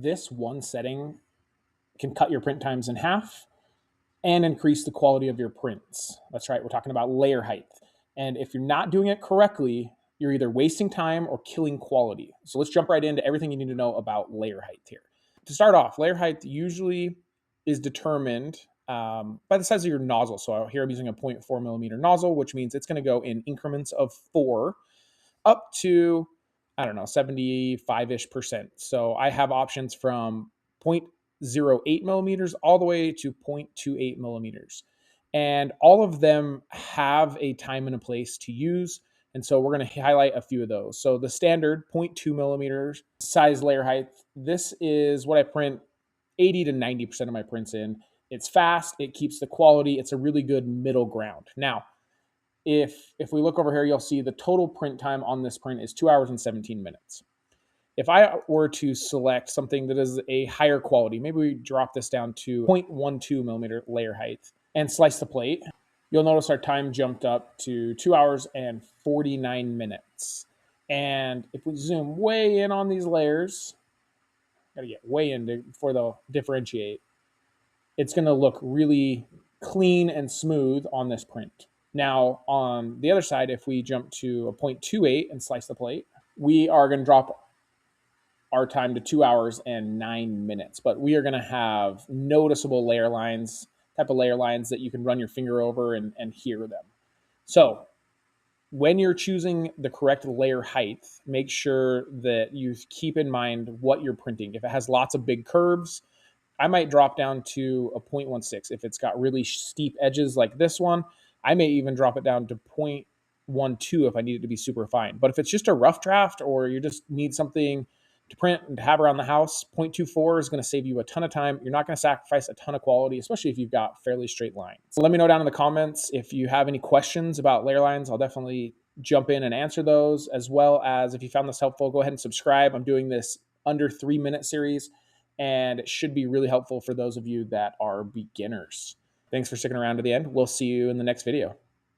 this one setting can cut your print times in half and increase the quality of your prints. That's right, we're talking about layer height. And if you're not doing it correctly, you're either wasting time or killing quality. So let's jump right into everything you need to know about layer height here. To start off, layer height usually is determined by the size of your nozzle. So here I'm using a 0.4 millimeter nozzle, which means it's going to go in increments of 4 up to, I don't know, 75-ish%. So I have options from 0.08 millimeters all the way to 0.28 millimeters. And all of them have a time and a place to use. And so we're going to highlight a few of those. So the standard 0.2 millimeters size layer height, this is what I print 80 to 90% of my prints in. It's fast, it keeps the quality, it's a really good middle ground. Now, if we look over here, you'll see the total print time on this print is 2 hours and 17 minutes. If I were to select something that is a higher quality, maybe we drop this down to 0.12 millimeter layer height and slice the plate, you'll notice our time jumped up to 2 hours and 49 minutes. And if we zoom way in on these layers, gotta get way in before they'll differentiate, it's gonna look really clean and smooth on this print. Now, on the other side, if we jump to a 0.28 and slice the plate, we are going to drop our time to 2 hours and 9 minutes. But we are going to have noticeable layer lines, type of layer lines that you can run your finger over and hear them. So when you're choosing the correct layer height, make sure that you keep in mind what you're printing. If it has lots of big curves, I might drop down to a 0.16. If it's got really steep edges like this one, I may even drop it down to 0.12 if I need it to be super fine. But if it's just a rough draft or you just need something to print and to have around the house, 0.24 is going to save you a ton of time. You're not going to sacrifice a ton of quality, especially if you've got fairly straight lines. So let me know down in the comments if you have any questions about layer lines. I'll definitely jump in and answer those, as well as if you found this helpful, go ahead and subscribe. I'm doing this under 3-minute series, and it should be really helpful for those of you that are beginners. Thanks for sticking around to the end. We'll see you in the next video.